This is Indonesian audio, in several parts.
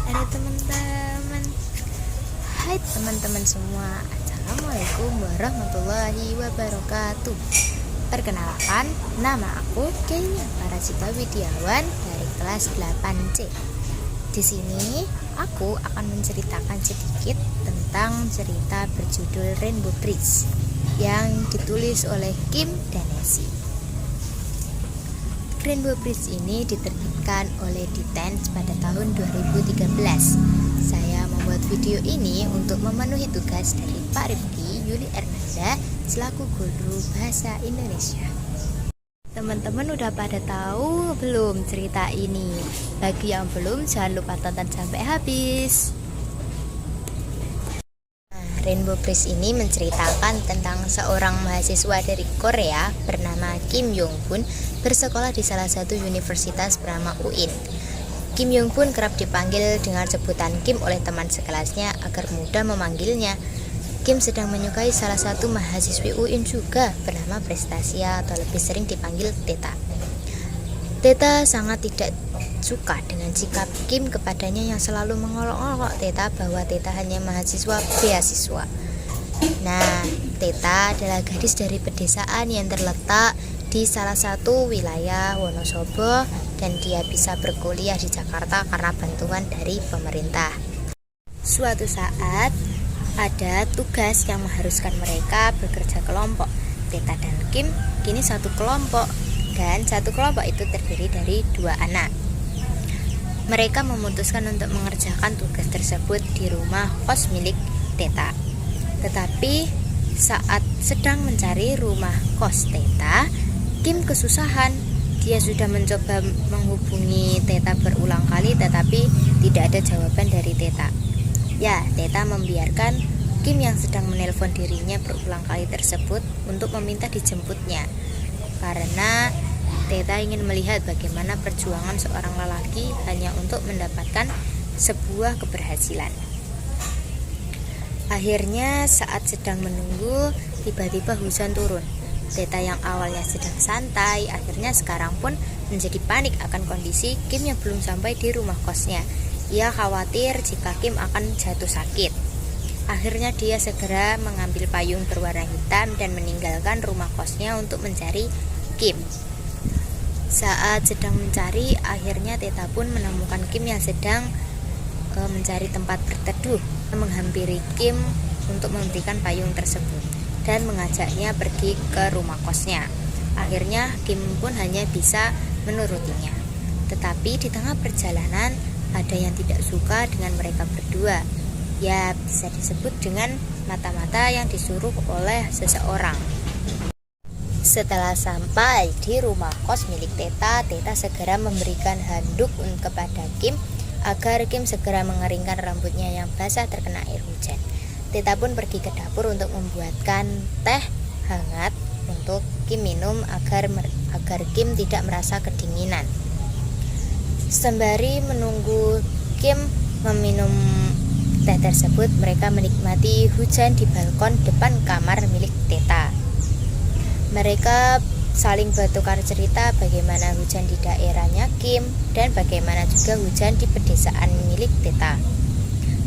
Hai teman-teman. Hai teman-teman semua. Assalamualaikum warahmatullahi wabarakatuh. Perkenalkan, nama aku Kenya Parajita Widiawan dari kelas 8C. Di sini aku akan menceritakan sedikit tentang cerita berjudul Rainbow Bridge yang ditulis oleh Kim dan Nessie. Rainbow Bridge ini diterbitkan oleh Ditens pada tahun 2013. Saya membuat video ini untuk memenuhi tugas dari Pak Rifki Yuli Ernanda selaku guru bahasa Indonesia. Teman-teman udah pada tahu belum cerita ini? Bagi yang belum, jangan lupa tonton sampai habis. Rainbow Bridge ini menceritakan tentang seorang mahasiswa dari Korea bernama Kim Yong-hun bersekolah di salah satu universitas bernama UIN. Kim Yong-hun kerap dipanggil dengan sebutan Kim oleh teman sekelasnya agar mudah memanggilnya. Kim sedang menyukai salah satu mahasiswi UIN juga bernama Prestasia atau lebih sering dipanggil Teta. Teta sangat tidak suka dengan sikap Kim kepadanya yang selalu mengolok-olok Teta bahwa Teta hanya mahasiswa beasiswa. Nah, Teta adalah gadis dari pedesaan yang terletak di salah satu wilayah Wonosobo dan dia bisa berkuliah di Jakarta karena bantuan dari pemerintah. Suatu saat ada tugas yang mengharuskan mereka bekerja kelompok. Teta dan Kim kini satu kelompok dan satu kelompok itu terdiri dari 2 anak. Mereka memutuskan untuk mengerjakan tugas tersebut di rumah kos milik Teta. Tetapi saat sedang mencari rumah kos Teta, Kim kesusahan. Dia sudah mencoba menghubungi Teta berulang kali tetapi tidak ada jawaban dari Teta. Ya, Teta membiarkan Kim yang sedang menelpon dirinya berulang kali tersebut untuk meminta dijemputnya. Karena Teta ingin melihat bagaimana perjuangan seorang lelaki hanya untuk mendapatkan sebuah keberhasilan. Akhirnya saat sedang menunggu, tiba-tiba hujan turun. Teta yang awalnya sedang santai, akhirnya sekarang pun menjadi panik akan kondisi Kim yang belum sampai di rumah kosnya. Ia khawatir jika Kim akan jatuh sakit. Akhirnya dia segera mengambil payung berwarna hitam dan meninggalkan rumah kosnya untuk mencari Kim. Saat sedang mencari, akhirnya Teta pun menemukan Kim yang sedang mencari tempat berteduh, menghampiri Kim untuk memberikan payung tersebut dan mengajaknya pergi ke rumah kosnya. Akhirnya Kim pun hanya bisa menurutinya. Tetapi di tengah perjalanan ada yang tidak suka dengan mereka berdua. Ya, bisa disebut dengan mata-mata yang disuruh oleh seseorang. Setelah sampai di rumah kos milik Teta, Teta segera memberikan handuk kepada Kim agar Kim segera mengeringkan rambutnya yang basah terkena air hujan. Teta pun pergi ke dapur untuk membuatkan teh hangat untuk Kim minum agar Kim tidak merasa kedinginan. Sembari menunggu Kim meminum teh tersebut, mereka menikmati hujan di balkon depan kamar milik Teta. Mereka saling bertukar cerita bagaimana hujan di daerahnya Kim dan bagaimana juga hujan di pedesaan milik Teta.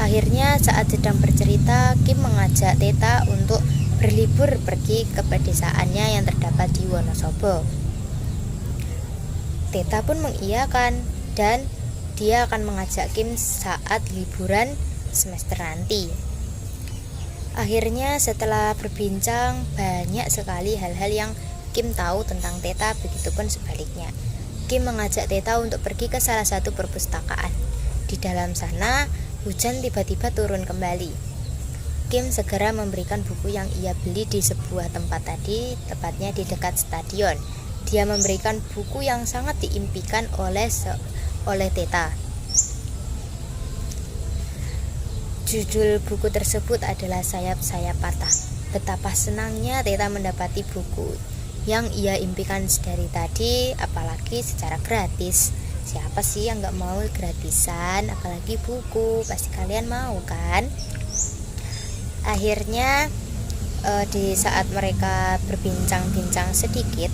Akhirnya saat sedang bercerita, Kim mengajak Teta untuk berlibur pergi ke pedesaannya yang terdapat di Wonosobo. Teta pun mengiyakan dan dia akan mengajak Kim saat liburan semester nanti. Akhirnya setelah berbincang, banyak sekali hal-hal yang Kim tahu tentang Teta, begitupun sebaliknya. Kim mengajak Teta untuk pergi ke salah satu perpustakaan. Di dalam sana, hujan tiba-tiba turun kembali. Kim segera memberikan buku yang ia beli di sebuah tempat tadi, tepatnya di dekat stadion. Dia memberikan buku yang sangat diimpikan oleh Teta. Judul buku tersebut adalah Sayap-Sayap Patah. Betapa senangnya Teta mendapati buku yang ia impikan dari tadi, apalagi secara gratis. Siapa sih yang gak mau gratisan, apalagi buku? Pasti kalian mau kan? Akhirnya di saat mereka berbincang-bincang sedikit,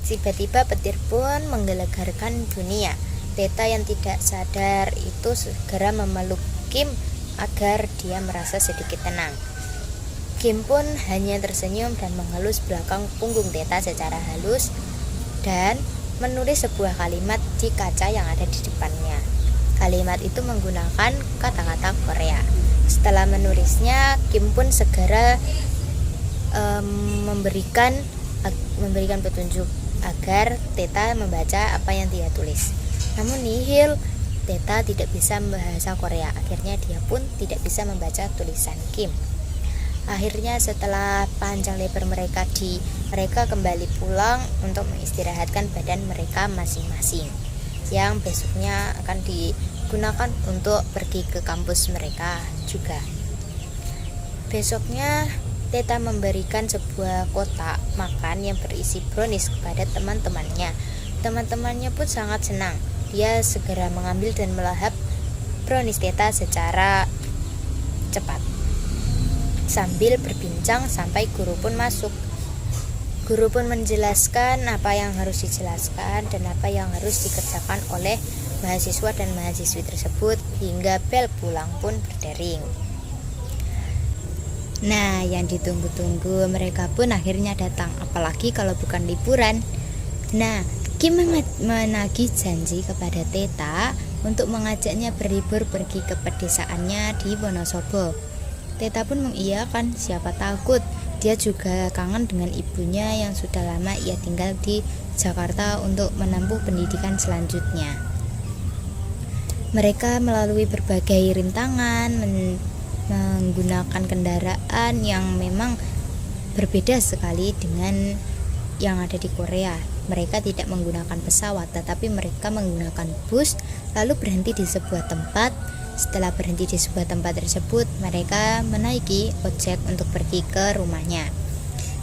tiba-tiba petir pun menggelegarkan dunia. Teta yang tidak sadar itu segera memeluk Kim agar dia merasa sedikit tenang. Kim pun hanya tersenyum dan mengelus belakang punggung Teta secara halus dan menulis sebuah kalimat di kaca yang ada di depannya. Kalimat itu menggunakan kata-kata Korea. Setelah menulisnya, Kim pun segera memberikan petunjuk agar Teta membaca apa yang dia tulis. Namun nihil, Teta tidak bisa bahasa Korea. Akhirnya dia pun tidak bisa membaca tulisan Kim. Akhirnya setelah panjang lebar mereka kembali pulang untuk mengistirahatkan badan mereka masing-masing, yang besoknya akan digunakan untuk pergi ke kampus mereka juga. Besoknya Teta memberikan sebuah kotak makan yang berisi brownies kepada teman-temannya. Teman-temannya pun sangat senang. Dia segera mengambil dan melahap brownies Teta secara cepat sambil berbincang sampai guru pun masuk. Guru pun menjelaskan apa yang harus dijelaskan dan apa yang harus dikerjakan oleh mahasiswa dan mahasiswi tersebut hingga bel pulang pun berdering. Nah, yang ditunggu-tunggu mereka pun akhirnya datang, apalagi kalau bukan liburan. Nah, Kim menagih janji kepada Teta untuk mengajaknya berlibur pergi ke pedesaannya di Wonosobo. Teta pun mengiyakan, siapa takut dia juga kangen dengan ibunya yang sudah lama ia tinggal di Jakarta untuk menempuh pendidikan selanjutnya. Mereka melalui berbagai rintangan, menggunakan kendaraan yang memang berbeda sekali dengan yang ada di Korea. Mereka tidak menggunakan pesawat, tetapi mereka menggunakan bus, lalu berhenti di sebuah tempat. Setelah berhenti di sebuah tempat tersebut, mereka menaiki ojek untuk pergi ke rumahnya.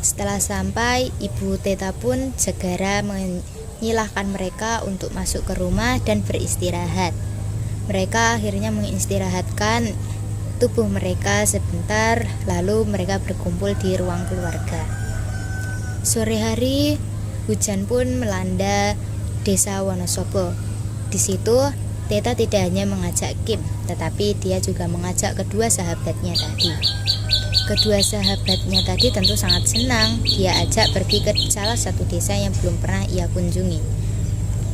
Setelah sampai, ibu Teta pun segera menyilahkan mereka untuk masuk ke rumah dan beristirahat. Mereka akhirnya mengistirahatkan tubuh mereka sebentar, lalu mereka berkumpul di ruang keluarga. Sore hari, hujan pun melanda desa Wonosobo. Di situ, Teta tidak hanya mengajak Kim, tetapi dia juga mengajak kedua sahabatnya tadi. Kedua sahabatnya tadi tentu sangat senang. Dia ajak pergi ke salah satu desa yang belum pernah ia kunjungi.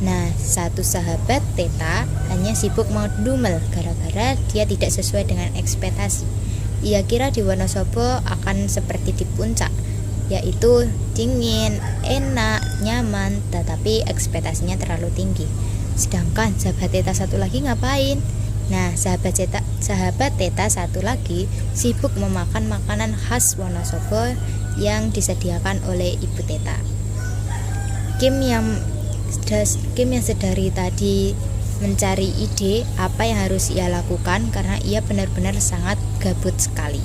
Nah, satu sahabat Teta hanya sibuk ngedumel gara-gara dia tidak sesuai dengan ekspektasi. Ia kira di Wonosobo akan seperti di puncak, yaitu dingin, enak, nyaman, tetapi ekspektasinya terlalu tinggi. Sedangkan sahabat Teta satu lagi ngapain? Nah, sahabat Teta satu lagi sibuk memakan makanan khas Wonosobo yang disediakan oleh ibu Teta. Kim yang sedari tadi mencari ide apa yang harus ia lakukan karena ia benar-benar sangat gabut sekali.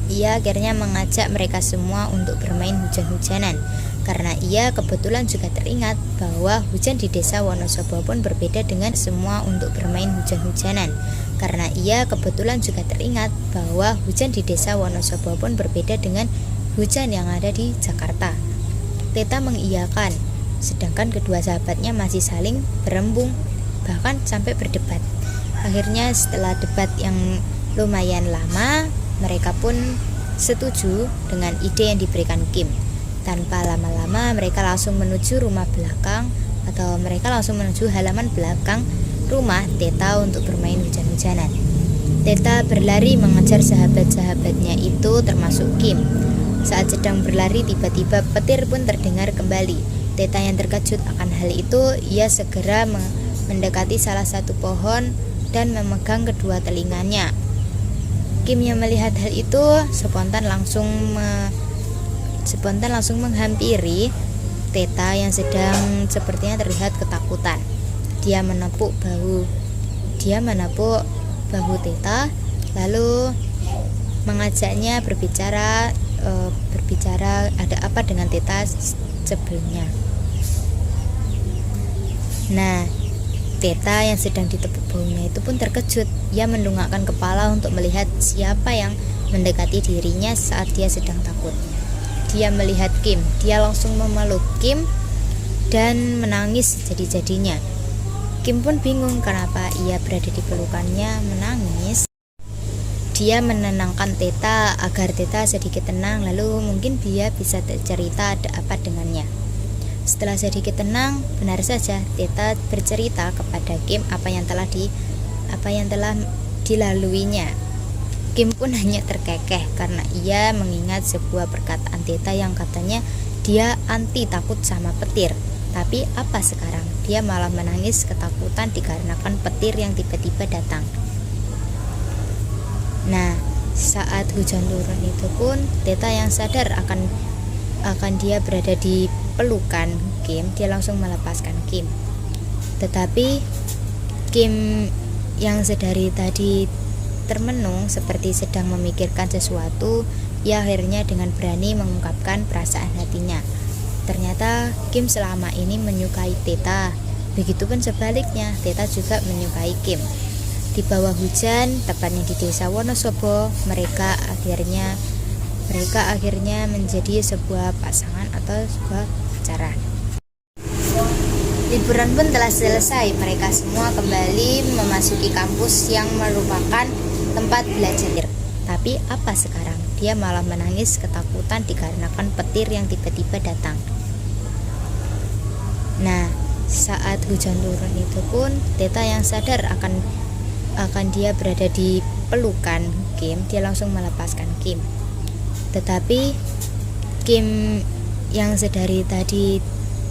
Ia akhirnya mengajak mereka semua untuk bermain hujan-hujanan, karena ia kebetulan juga teringat bahwa hujan di desa Wonosobo pun berbeda dengan semua untuk bermain hujan-hujanan. Karena ia kebetulan juga teringat bahwa hujan di desa Wonosobo pun berbeda dengan hujan yang ada di Jakarta. Teta mengiyakan, sedangkan kedua sahabatnya masih saling berembung, bahkan sampai berdebat. Akhirnya setelah debat yang lumayan lama, mereka pun setuju dengan ide yang diberikan Kim. Tanpa lama-lama mereka langsung menuju rumah belakang atau mereka langsung menuju halaman belakang rumah Teta untuk bermain hujan-hujanan. Teta berlari mengejar sahabat-sahabatnya itu termasuk Kim. Saat sedang berlari tiba-tiba petir pun terdengar kembali. Teta yang terkejut akan hal itu, ia segera mendekati salah satu pohon dan memegang kedua telinganya. Kim yang melihat hal itu spontan langsung menghampiri Teta yang sedang sepertinya terlihat ketakutan. Dia menepuk bahu Teta, lalu mengajaknya berbicara ada apa dengan Teta sebelumnya. Nah, Teta yang sedang ditepuk bahunya itu pun terkejut. Ia mendongakkan kepala untuk melihat siapa yang mendekati dirinya saat dia sedang takut. Dia melihat Kim. Dia langsung memeluk Kim dan menangis jadi-jadinya. Kim pun bingung kenapa ia berada di pelukannya menangis. Dia menenangkan Teta agar Teta sedikit tenang, lalu mungkin dia bisa cerita ada apa dengannya. Setelah sedikit tenang, benar saja Teta bercerita kepada Kim apa yang telah dilaluinya. Kim pun hanya terkekeh karena ia mengingat sebuah perkataan Teta yang katanya dia anti takut sama petir. Tapi apa sekarang? Dia malah menangis ketakutan dikarenakan petir yang tiba-tiba datang. Nah, saat hujan turun itu pun Teta yang sadar akan dia berada di pelukan Kim, dia langsung melepaskan Kim. Tetapi Kim yang sedari tadi termenung seperti sedang memikirkan sesuatu, ia akhirnya dengan berani mengungkapkan perasaan hatinya. Ternyata Kim selama ini menyukai Teta, begitupun sebaliknya Teta juga menyukai Kim. Di bawah hujan, tepatnya di desa Wonosobo, mereka akhirnya menjadi sebuah pasangan atau sebuah pacaran. Liburan pun telah selesai, mereka semua kembali memasuki kampus yang merupakan tempat belajar. Tapi apa sekarang? Dia malah menangis ketakutan dikarenakan petir yang tiba-tiba datang. Nah, saat hujan turun itu pun Teta yang sadar akan dia berada di pelukan Kim, dia langsung melepaskan Kim. Tetapi Kim yang sedari tadi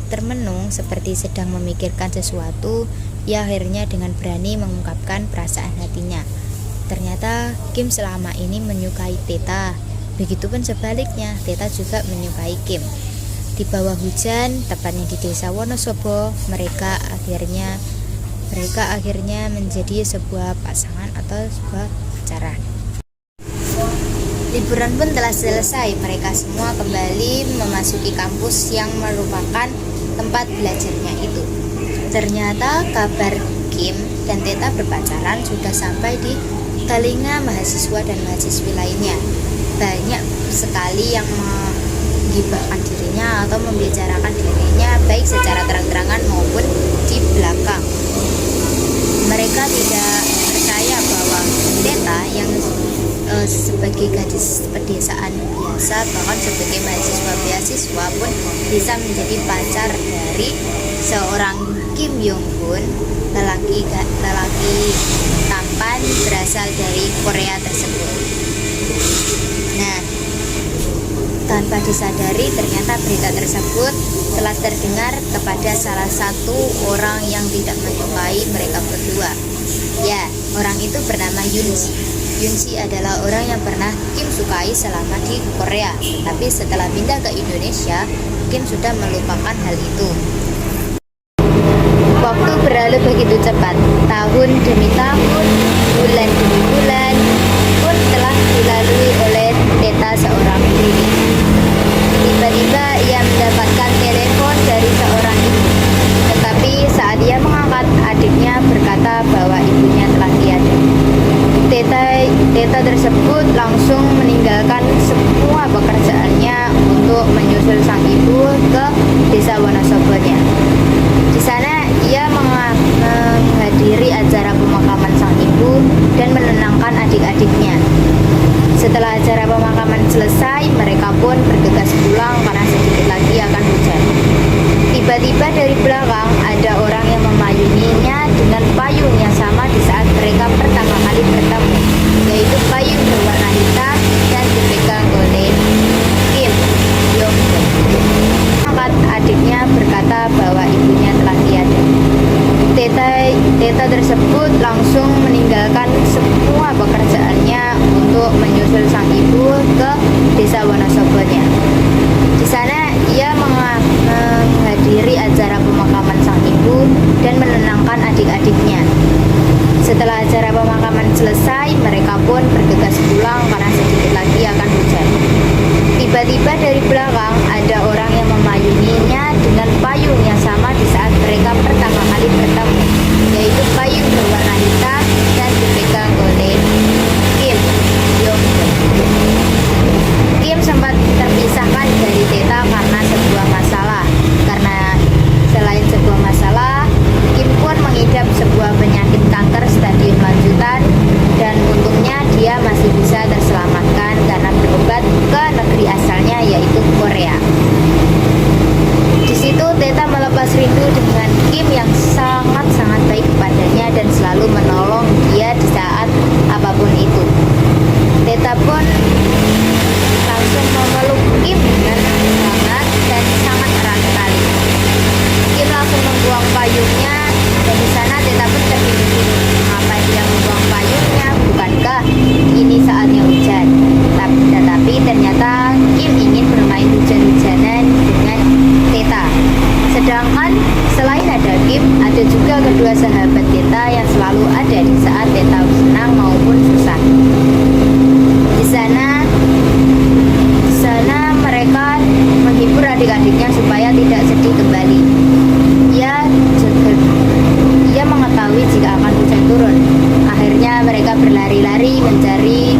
termenung seperti sedang memikirkan sesuatu, ia akhirnya dengan berani mengungkapkan perasaan hatinya. Ternyata Kim selama ini menyukai Teta, begitupun sebaliknya Teta juga menyukai Kim. Di bawah hujan, tepatnya di desa Wonosobo, mereka akhirnya menjadi sebuah pasangan atau sebuah pacaran. Liburan pun telah selesai, mereka semua kembali memasuki kampus yang merupakan tempat belajarnya itu. Ternyata kabar Kim dan Teta berpacaran sudah sampai di telinga mahasiswa dan mahasiswi lainnya. Banyak sekali yang menggibahkan dirinya atau membicarakan dirinya, baik secara terang-terangan maupun di belakang. Mereka tidak percaya bahwa Teta yang sebagai gadis pedesaan biasa, bahkan sebagai mahasiswa beasiswa pun bisa menjadi pacar dari seorang Kim Yong Gun, lelaki tampan berasal dari Korea tersebut. Nah, tanpa disadari ternyata berita tersebut telah terdengar kepada salah satu orang yang tidak menyukai mereka berdua. Ya, orang itu bernama Yunji. Yunji adalah orang yang pernah Kim sukai selama di Korea, tapi setelah pindah ke Indonesia, Kim sudah melupakan hal itu. Waktu berlalu begitu cepat, tahun demi tahun, bulan demi bulan pun telah dilalui oleh Teta seorang diri. Tiba-tiba ia mendapatkan telepon dari seorang ibu. Tetapi saat ia mengangkat, adiknya berkata bahwa ibunya telah tiada. Teta tersebut langsung meninggalkan semua pekerjaannya untuk menyusul sang ibu ke desa Wonosobo-nya. Di sana ia menghadiri acara pemakaman sang ibu dan menenangkan adik-adiknya. Setelah acara pemakaman selesai, mereka pun bergegas pulang karena sedikit lagi akan hujan. Tiba-tiba dari belakang ada orang yang memayunginya dengan payung yang sama di saat mereka pertama kali bertemu, yaitu payung berwarna hitam dan dipegang oleh Kim Yong Gun. Adiknya berkata bahwa ibunya telah tiada. Teta tersebut langsung meninggalkan semua pekerjaannya untuk menyusul sang ibu ke desa Wonosobo-nya. Di sana ia menghadiri acara pemakaman sang ibu dan menenangkan adik-adiknya. Setelah acara pemakaman selesai, mereka pun bergegas pulang karena sedikit lagi akan hujan. Tiba-tiba dari belakang ada orang yang memayunginya dengan payung yang sama di saat mereka pertama kali bertemu, yaitu payung berwarna hitam dan dipegang oleh Kim Yong Gun. Kim sempat terpisahkan dari Teta karena sebuah masalah. Karena selain sebuah masalah, Kim pun mengidap payungnya, dan di sana Teta pun terbingung-bingung. Mengapa dia membuang payungnya? Bukankah ini saatnya hujan? Tetapi ternyata Kim ingin bermain hujan-hujanan dengan Teta. Sedangkan selain ada Kim, ada juga kedua sahabat Teta yang selalu ada di saat Teta senang maupun susah. Di sana mereka menghibur adik-adiknya supaya tidak sedih kembali. Ia mengetahui jika akan hujan turun. Akhirnya mereka berlari-lari mencari